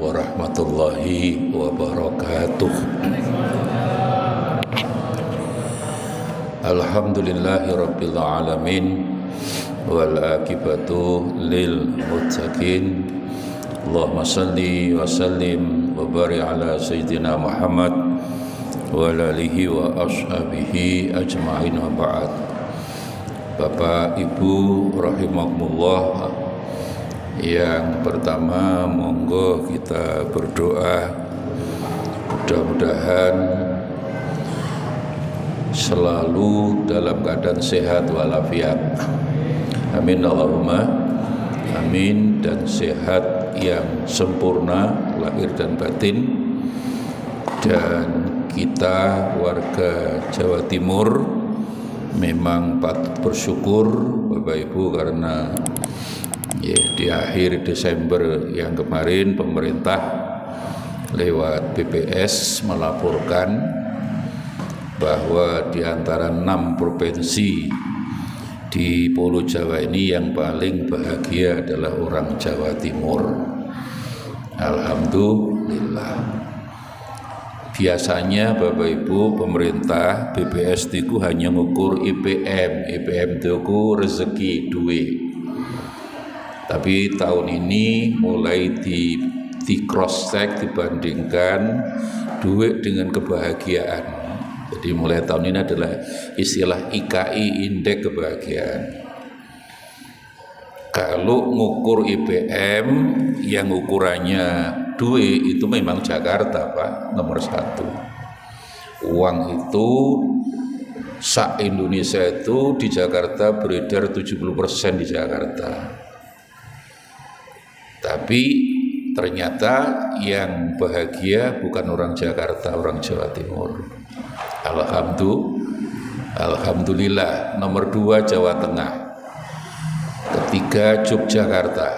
warahmatullahi wabarakatuh. Alhamdulillahi rabbil alamin wal akibatu lil muttaqin. Allahumma salli wa sallim wa barik ala sayyidina Muhammad wa alihi wa ashabihi ajma'in wa ba'd. Bapak Ibu rahimakumullah, yang pertama monggo kita berdoa mudah-mudahan selalu dalam keadaan sehat walafiat. Amin Allahumma amin. Dan sehat yang sempurna lahir dan batin. Dan kita warga Jawa Timur memang patut bersyukur Bapak Ibu, karena di akhir Desember yang kemarin pemerintah lewat BPS melaporkan bahwa di antara 6 provinsi di Pulau Jawa ini yang paling bahagia adalah orang Jawa Timur. Alhamdulillah. Biasanya Bapak Ibu pemerintah BPS itu hanya mengukur IPM itu rezeki duit. Tapi tahun ini mulai di cross check, dibandingkan duit dengan kebahagiaan. Jadi mulai tahun ini adalah istilah IKI, indeks kebahagiaan. Kalau ngukur IPM yang ukurannya duit itu memang Jakarta Pak, nomor 1. Uang itu se-Indonesia itu di Jakarta beredar 70% di Jakarta. Tapi ternyata yang bahagia bukan orang Jakarta, orang Jawa Timur. Alhamdulillah. Nomor 2 Jawa Tengah, ketiga Yogyakarta.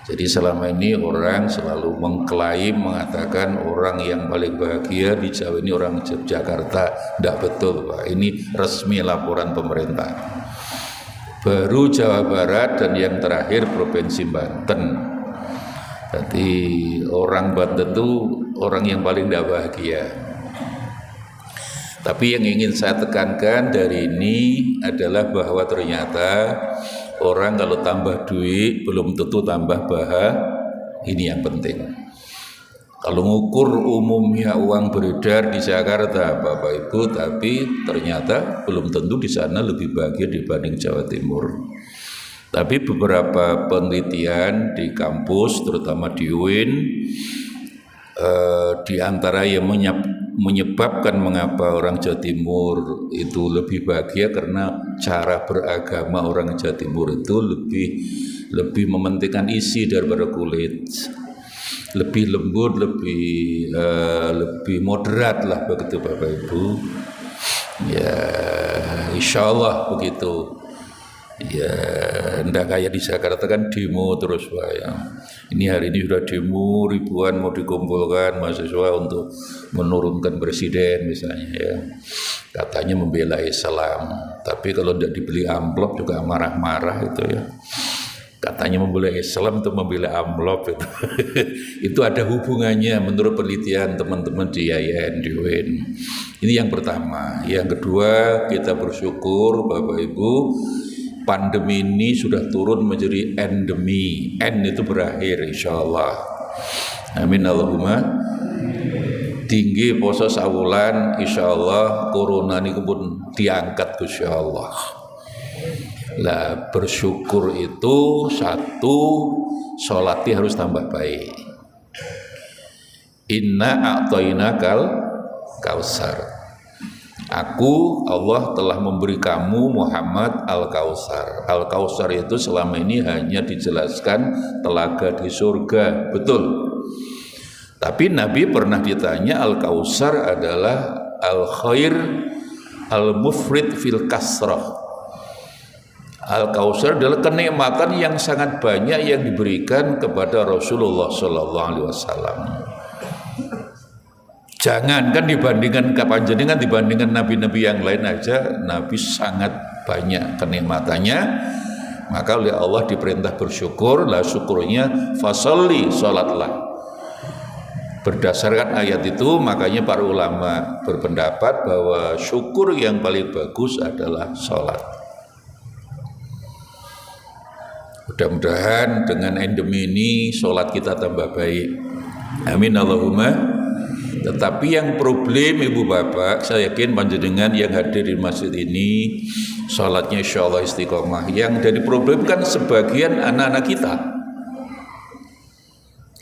Jadi selama ini orang selalu mengklaim, mengatakan orang yang paling bahagia di Jawa ini orang Jakarta. Tidak betul Pak, ini resmi laporan pemerintah. Baru Jawa Barat dan yang terakhir Provinsi Banten. Jadi orang Banten itu orang yang paling tidak bahagia. Tapi yang ingin saya tekankan dari ini adalah bahwa ternyata orang kalau tambah duit belum tentu tambah bahagia. Ini yang penting. Kalau ngukur umumnya uang beredar di Jakarta Bapak Ibu, tapi ternyata belum tentu di sana lebih bahagia dibanding Jawa Timur. Tapi beberapa penelitian di kampus, terutama di UIN, di antara yang menyebabkan mengapa orang Jawa Timur itu lebih bahagia karena cara beragama orang Jawa Timur itu lebih mementingkan isi daripada kulit, lebih lembut, lebih moderat lah begitu Bapak Ibu. Ya insya Allah begitu. Ya enggak kayak di Jakarta kan demo terus Pak ya. Ini hari ini sudah demo ribuan mau dikumpulkan mahasiswa untuk menurunkan presiden misalnya ya. Katanya membela Islam, tapi kalau tidak dibeli amplop juga marah-marah itu ya. Katanya membela Islam untuk membela amplop itu. Itu ada hubungannya menurut penelitian teman-teman di IAIN, di UIN. Ini yang pertama. Yang kedua, kita bersyukur Bapak Ibu, pandemi ini sudah turun menjadi endemi. Itu berakhir insyaallah. Amin Allahumma. Tinggi poso sawulan insyaallah corona ini pun diangkat insyaallah. Lah bersyukur itu satu, sholatnya harus tambah baik. Inna a'tainakal kausar. Aku Allah telah memberi kamu Muhammad Al-Kausar. Al-Kausar itu selama ini hanya dijelaskan telaga di surga, betul. Tapi Nabi pernah ditanya Al-Kausar adalah al-khair al-mufrid fil kasrah. Al-Kausar adalah kenikmatan yang sangat banyak yang diberikan kepada Rasulullah SAW. Jangankan dibandingkan kapanjenengan, dibandingkan nabi-nabi yang lain aja, Nabi sangat banyak kenikmatannya. Maka oleh Allah diperintah bersyukur, lah syukurnya fasolli, sholatlah. Berdasarkan ayat itu makanya para ulama berpendapat bahwa syukur yang paling bagus adalah sholat. Mudah-mudahan dengan endemi ini sholat kita tambah baik. Amin Allahumma. Tetapi yang problem ibu bapak, saya yakin panjenengan yang hadir di masjid ini sholatnya insya Allah istiqomah. Yang jadi problem kan sebagian anak-anak kita.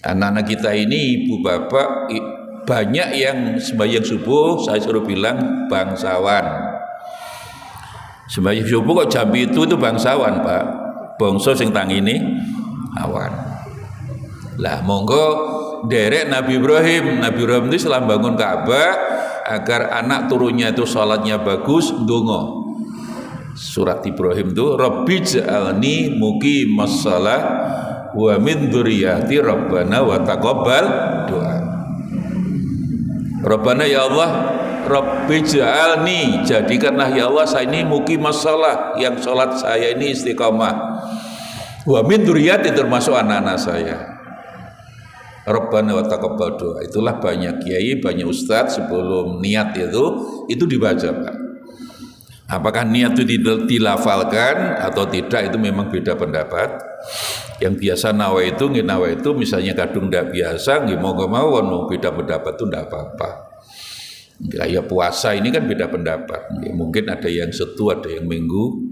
Anak-anak kita ini ibu bapak banyak yang sembahyang subuh saya suruh bilang bangsawan. Sembahyang subuh kok jam itu bangsawan pak. Bangsa sing tang ini awan. Lah monggo derek Nabi Ibrahim. Nabi Ibrahim itu setelah bangun Ka'bah agar anak turunnya itu sholatnya bagus, ndonga. Surat Ibrahim itu Rabbi ja'alni muqimas shalah wa min dzurriyyati rabbana wa taqabbal doa. Rabbana ya Allah, Rabbi ja'alni, jadikanlah ya Allah saya ini muqimas shalah, yang sholat saya ini istiqamah. Wa min dzurriyyati, termasuk anak-anak saya. Rabbana wa taqabbal doa. Itulah banyak kiai, banyak ustadz sebelum niat itu dibaca Pak. Apakah niat itu dilafalkan atau tidak itu memang beda pendapat. Yang biasa nawa itu misalnya kadung tidak biasa nggih mau beda pendapat itu tidak apa-apa. Kayak puasa ini kan beda pendapat. Mungkin ada yang setu, ada yang minggu.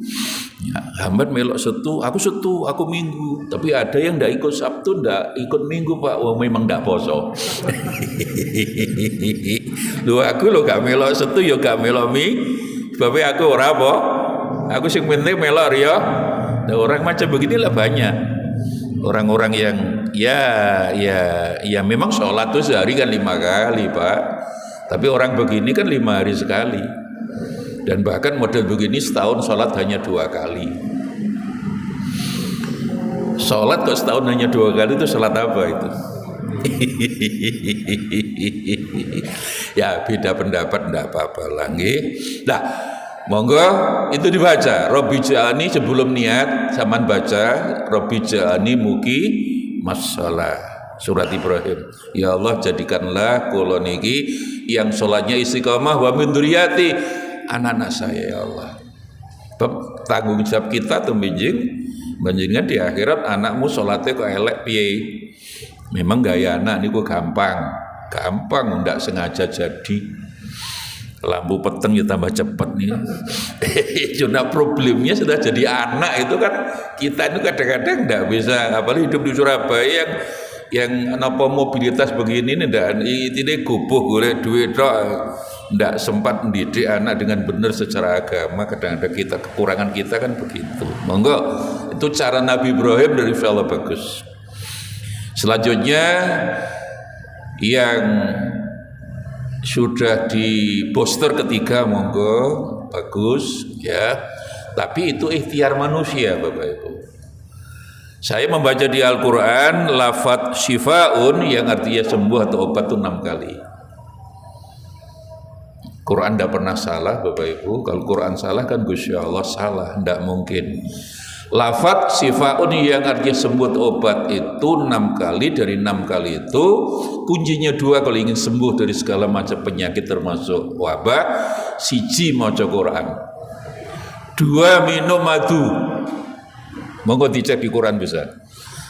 Ya, hambat melok setu, aku minggu. Tapi ada yang tidak ikut Sabtu, tidak ikut minggu Pak. Wah memang tidak poso. Aku gak melok setu, ya gak melok sebabnya aku ora apa. Aku sing penting melok ya. Nah, orang macam beginilah banyak. Orang-orang yang ya memang sholat tuh sehari kan 5 kali Pak. Tapi orang begini kan 5 hari sekali. Dan bahkan model begini setahun sholat hanya 2 kali. Sholat kok setahun hanya 2 kali itu sholat apa itu? Ya beda pendapat tidak apa-apa lagi. Nah monggo itu dibaca Rabbi ja'alni sebelum niat saman baca Rabbi ja'alni muki masalah surat Ibrahim. Ya Allah jadikanlah kula niki yang sholatnya istiqomah wa min dzurriyyati, anak-anak saya ya Allah. Tanggung jawab kita tuh banjingan di akhirat anakmu sholatnya kok elek piye. Memang gaya anak niku gampang ndak sengaja jadi. Lampu peteng ya tambah cepat nih. Cuma problemnya sudah jadi anak itu kan kita itu kadang-kadang ndak bisa, apalagi hidup di Surabaya yang napa mobilitas begini nih ndak ini gubuh golek duit tok, ndak sempat mendidik anak dengan benar secara agama. Kadang-kadang kekurangan kita kan begitu. Monggo itu cara Nabi Ibrahim dari Allah bagus. Selanjutnya yang sudah di poster ketiga monggo bagus ya, tapi itu ikhtiar manusia Bapak Ibu. Saya membaca di Al-Quran lafadz syifaun yang artinya sembuh atau obat itu 6 kali. Quran tidak pernah salah Bapak Ibu. Kalau Quran salah kan Gusti Allah salah, tidak mungkin. Lafadz syifaun yang artinya sembuh obat itu 6 kali. Dari 6 kali itu kuncinya 2 kalau ingin sembuh dari segala macam penyakit termasuk wabah. 1 maca Quran, 2 minum madu. Monggo dicek di Quran bisa.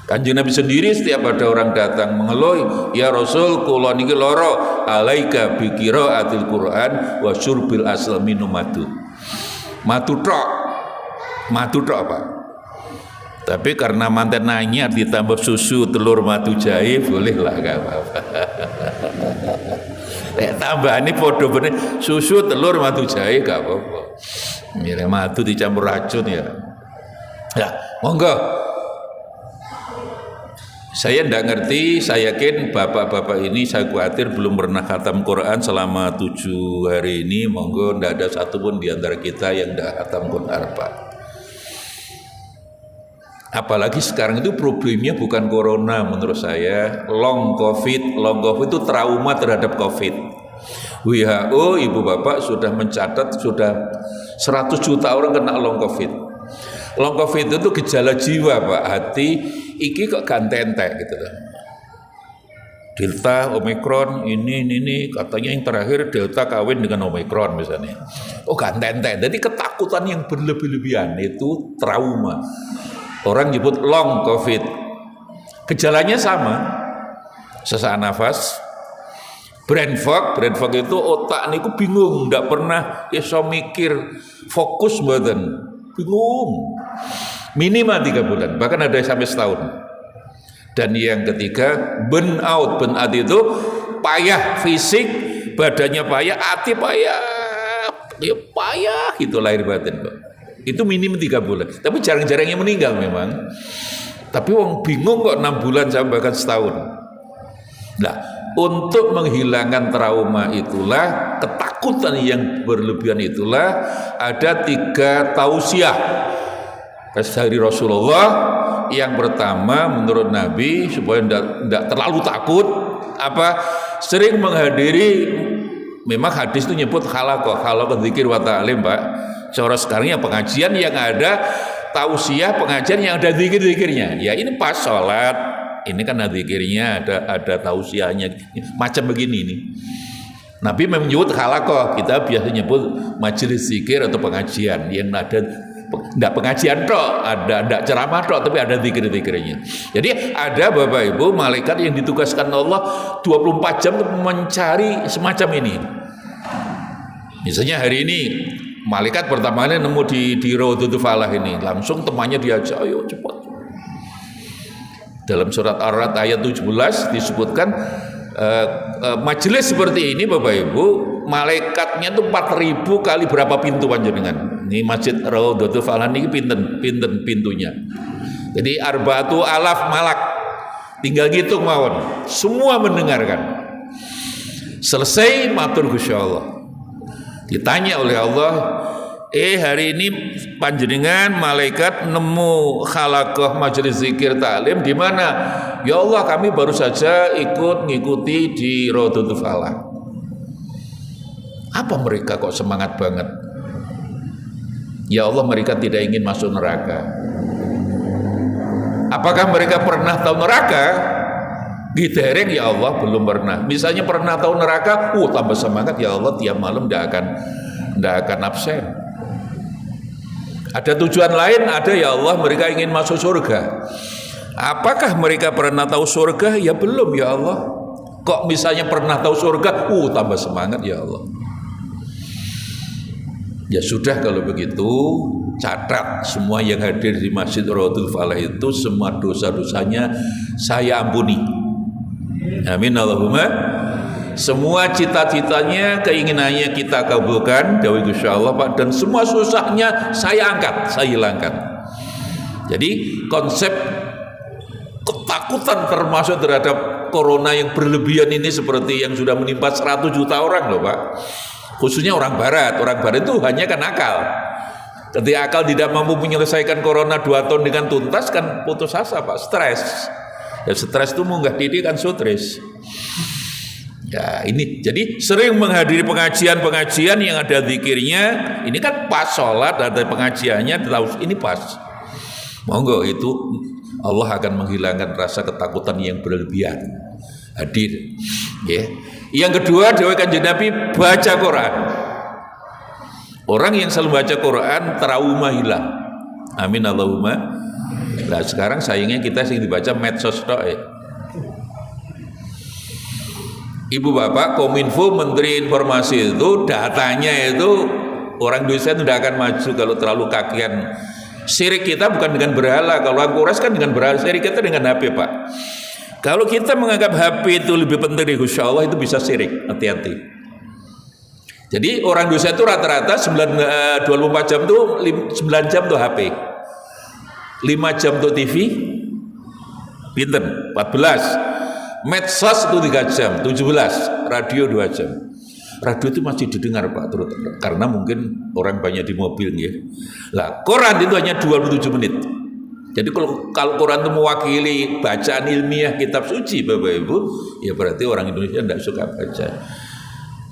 Kanjeng Nabi sendiri setiap ada orang datang mengeluh, ya Rasul kula niki lara, alaika bi qiraatil Quran wa syurbil asal minum madu. Madu tok Pak. Tapi karena manten nanya ditambah susu, telur, madu, jahe, bolehlah gak apa-apa. Tambah ini podo bener susu, telur, madu, jahe gak apa-apa. Mire madu dicampur racun ya. Ya, monggo. Saya tidak ngerti, saya yakin bapak-bapak ini saya khawatir belum pernah khatam Quran selama 7 hari ini. Monggo tidak ada satupun di antara kita yang tidak khatam Quran Pak. Apalagi sekarang itu problemnya bukan corona menurut saya, long covid itu trauma terhadap covid. WHO ibu bapak sudah mencatat sudah 100 juta orang kena long covid. Long covid itu gejala jiwa Pak, hati iki kok gantentek gitu loh. Delta, Omikron, ini katanya yang terakhir Delta kawin dengan Omikron misalnya. Oh ganten-enten. Jadi ketakutan yang berlebih-lebihan itu trauma. Orang nyebut long COVID. Gejalanya sama. Sesak nafas, brain fog itu otak niku bingung, ndak pernah iso mikir, fokus mboten. Bingung. Minimal 3 bulan, bahkan ada sampai setahun. Dan yang ketiga, burn out itu payah fisik, badannya payah, hati payah, ya payah gitu lahir batin kok. Itu minim 3 bulan. Tapi jarang-jarang yang meninggal memang. Tapi wong bingung kok 6 bulan sampai bahkan setahun. Nah, untuk menghilangkan trauma itulah, ketakutan yang berlebihan itulah, ada 3 tausiah dari Rasulullah. Yang pertama menurut Nabi supaya tidak terlalu takut sering menghadiri, memang hadis itu nyebut halaqah dzikir wa ta'lim Pak. Cara sekarang ya pengajian yang ada tausiah, pengajian yang ada zikir-zikirnya. Ya ini pas sholat, ini kan ada zikirnya, ada tausiahnya macam begini nih. Nabi menyebut halaqah, kita biasa nyebut majelis zikir atau pengajian yang ada. Tidak pengajian tok, ada ceramah tok, tapi ada zikir-zikirnya. Jadi ada Bapak Ibu malaikat yang ditugaskan Allah 24 jam untuk mencari semacam ini. Misalnya hari ini malaikat pertama kali nemu di Raudhatul Falah ini, langsung temannya diajak, ayo cepat. Dalam surat Ar-Ra'd ayat 17 disebutkan majelis seperti ini Bapak Ibu, malaikatnya itu 4.000 kali berapa pintu panjenengan. Ini masjid Raudhatul Falah ini pinten pintunya. Jadi 4.000 malak. Tinggal ngitung mawon. Semua mendengarkan. Selesai matur Gusti Allah. Ditanya oleh Allah, hari ini panjenengan malaikat nemu halaqah majelis zikir taklim di mana? Ya Allah, kami baru saja ngikuti di Raudhatul Falah. Apa mereka kok semangat banget? Ya Allah, mereka tidak ingin masuk neraka. Apakah mereka pernah tahu neraka? Gidereng ya Allah belum pernah. Misalnya pernah tahu neraka, tambah semangat ya Allah, tiap malam tidak akan absen. Ada tujuan lain, ada ya Allah mereka ingin masuk surga. Apakah mereka pernah tahu surga? Ya belum ya Allah. Kok misalnya pernah tahu surga, tambah semangat ya Allah. Ya sudah kalau begitu, catat semua yang hadir di Masjid Raudhatul Falah itu semua dosa-dosanya saya ampuni. Amin Allahumma. Semua cita-citanya, keinginannya kita kabulkan, dawuh Gusti Allah Pak, dan semua susahnya saya angkat, saya hilangkan. Jadi konsep ketakutan termasuk terhadap corona yang berlebihan ini seperti yang sudah menimpa 100 juta orang loh Pak. Khususnya orang barat itu hanya kan akal. Ketika akal tidak mampu menyelesaikan corona 2 tahun dengan tuntas kan putus asa Pak, stres. Ya stres itu munggah diri kan stres. Ya ini jadi sering menghadiri pengajian yang ada zikirnya, ini kan pas sholat ada pengajiannya, tahu ini pas. Monggo itu Allah akan menghilangkan rasa ketakutan yang berlebihan. Hadir. Ya. Yang kedua, dawuh Kanjeng Nabi, baca Quran. Orang yang selalu baca Quran trauma hilang. Amin Allahumma. Nah sekarang sayangnya kita sing dibaca medsos tok ya. Ibu bapak Kominfo Menteri Informasi itu datanya itu orang Indonesia itu tidak akan maju kalau terlalu kakian. Syirik kita bukan dengan berhala, kalau Al-Quran kan dengan berhala, syirik kita dengan HP Pak. Kalau kita menganggap HP itu lebih penting dari Gusti Allah, itu bisa syirik, hati-hati. Jadi orang Indonesia itu rata-rata 24 jam tuh 9 jam tuh HP, 5 jam tuh TV, pinten 14, medsos itu 3 jam, 17, radio 2 jam. Radio itu masih didengar Pak, karena mungkin orang banyak di mobil ya. Lah Quran itu hanya 27 menit. Jadi kalau Quran itu mewakili bacaan ilmiah kitab suci Bapak Ibu, ya berarti orang Indonesia tidak suka baca,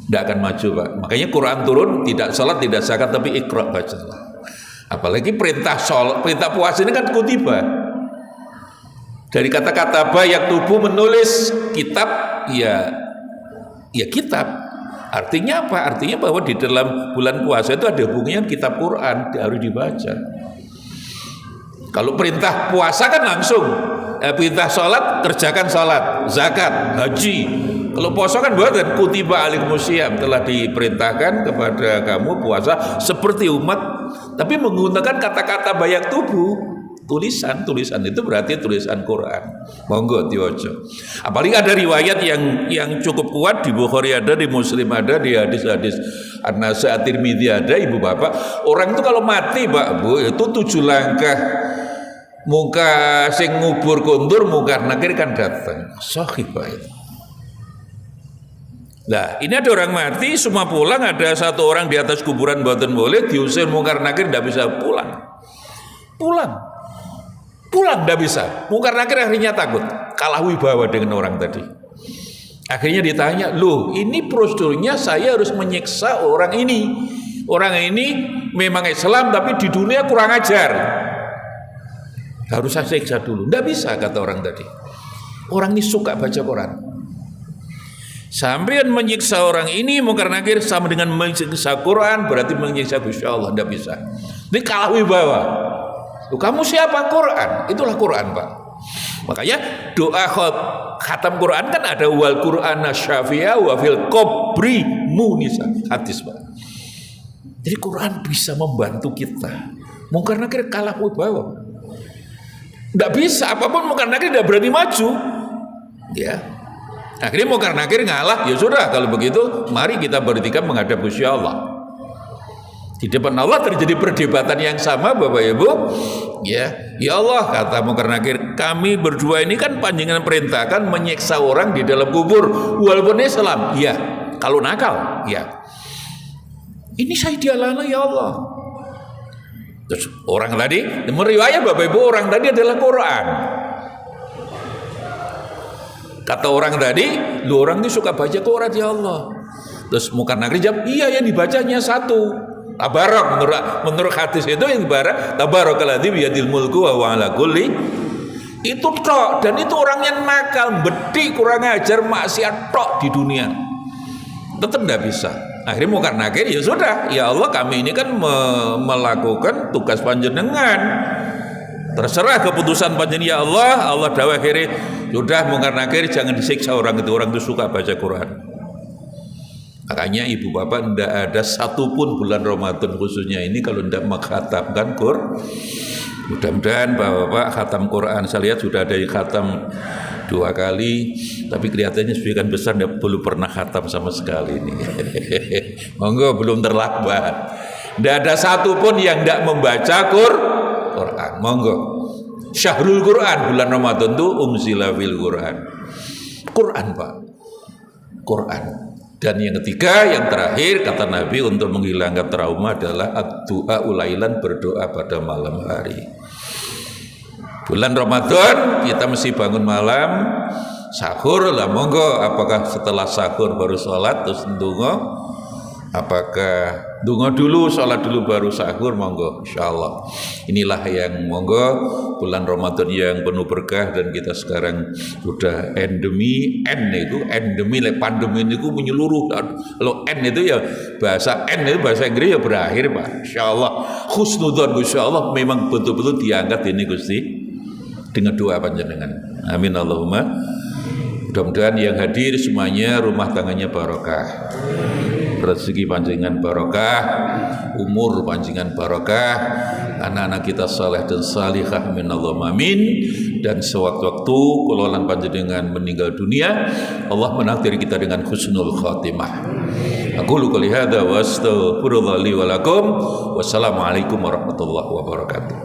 tidak akan maju Pak. Makanya Quran turun, tidak salat, tidak zakat, tapi iqra, bacalah. Apalagi perintah sholat, perintah puasa ini kan kutiba. Dari kata-kata bayak tubuh menulis kitab, ya kitab. Artinya apa? Artinya bahwa di dalam bulan puasa itu ada hubungannya kitab Quran, harus dibaca. Kalau perintah puasa kan langsung, perintah sholat kerjakan sholat, zakat, haji. Kalau puasa kan buatan kutiba alaikumusiyam, telah diperintahkan kepada kamu puasa seperti umat, tapi menggunakan kata-kata bayak tubuh. Tulisan itu berarti tulisan Quran. Monggo diwaca. Apalagi ada riwayat yang cukup kuat di Bukhari ada, di Muslim ada, di hadis-hadis An-Nasai, At-Tirmidzi ada, ibu bapak. Orang itu kalau mati, Pak Bu, itu 7 langkah muka sing ngubur kundur, mungkar nakir kan datang. Sahih Pak itu. Nah, ini ada orang mati, semua pulang, ada satu orang di atas kuburan boten boleh, diusir mungkar nakir, tidak bisa pulang tidak bisa. Mungkar nakir akhirnya takut, kalah wibawa dengan orang tadi. Akhirnya ditanya, loh ini prosedurnya saya harus menyiksa orang ini memang Islam tapi di dunia kurang ajar, harus saya siksa dulu. Tidak bisa, kata orang tadi. Orang ini suka baca Quran, sampai menyiksa orang ini mungkar nakir sama dengan menyiksa Quran, berarti menyiksa Gusti Allah. Tidak bisa, ini kalah wibawa. Kamu siapa? Quran. Itulah Quran, Pak. Makanya doa khatam Quran kan ada wal Qur'ana syafi'a wa fil qabri munisa. Hadis, Pak. Jadi Quran bisa membantu kita. Mungkar nakir kalah wibawa. Tidak bisa, apapun mungkar nakir tidak berani maju. Ya. Akhirnya mungkar nakir ngalah. Ya sudah, kalau begitu mari kita beritikaf menghadap Gusti Allah. Di depan Allah terjadi perdebatan yang sama, Bapak Ibu. Ya Allah, kata mungkar nakir, kami berdua ini kan panjenengan perintahkan menyiksa orang di dalam kubur walaupun Islam. Ya, kalau nakal, ya. Ini saya dialana ya Allah. Terus orang tadi meriwayat, Bapak Ibu, orang tadi adalah Quran. Kata orang tadi, lu orang ini suka baca Quran ya Allah. Terus mungkar nakir jawab, iya, yang dibacanya satu. Tabarok, menurut hadis itu yang ibarat tabarokalladzi biyadil mulku wa huwa ala kulli, itu tok. Dan itu orangnya nakal, bedi, kurang ajar, maksiat tok di dunia, tetap tidak bisa. Akhirnya mungkar nakir, ya sudah ya Allah, kami ini kan melakukan tugas panjenengan, terserah keputusan panjenengan ya Allah. Allah dawuh akhirnya sudah mungkar nakir, jangan disiksa orang itu suka baca Quran. Makanya ibu bapak tidak ada satupun bulan Ramadan khususnya ini kalau tidak mengkhatamkan Quran. Mudah-mudahan bapak khatam Quran. Saya lihat sudah ada yang khatam 2 kali, tapi kelihatannya sebagian besar belum pernah khatam sama sekali ini. Monggo, belum terlambat. Tidak ada satupun yang tidak membaca Quran. Monggo. Syahrul Quran, bulan Ramadan itu unzila fil Quran. Quran, Pak. Quran. Dan yang ketiga, yang terakhir, kata Nabi untuk menghilangkan trauma adalah ad-du'a ulailan, berdoa pada malam hari. Bulan Ramadan kita mesti bangun malam, sahur lah, monggo. Apakah setelah sahur baru sholat terus ndonga? Apakah ndonga dulu, sholat dulu baru sahur? Monggo, insyaallah. Inilah yang monggo bulan Ramadan yang penuh berkah, dan kita sekarang sudah endemi. Endemi, pandemi itu menyeluruh. Kalau itu ya bahasa itu bahasa Inggris ya berakhir, Pak. Insyaallah husnudzon Gusti Allah memang betul-betul diangkat ini Gusti dengan doa panjenengan. Amin Allahumma. Mudah-mudahan yang hadir semuanya rumah tangannya barokah, rezeki panjenengan barokah, umur panjenengan barokah, anak-anak kita saleh dan salihah, amin Allahumma amin. Dan sewaktu-waktu kulalan panjenengan meninggal dunia, Allah menakdir kita dengan husnul khatimah. Aqulu qouli hadza wa astaghfirullah li wa lakum. Wassalamualaikum warahmatullahi wabarakatuh.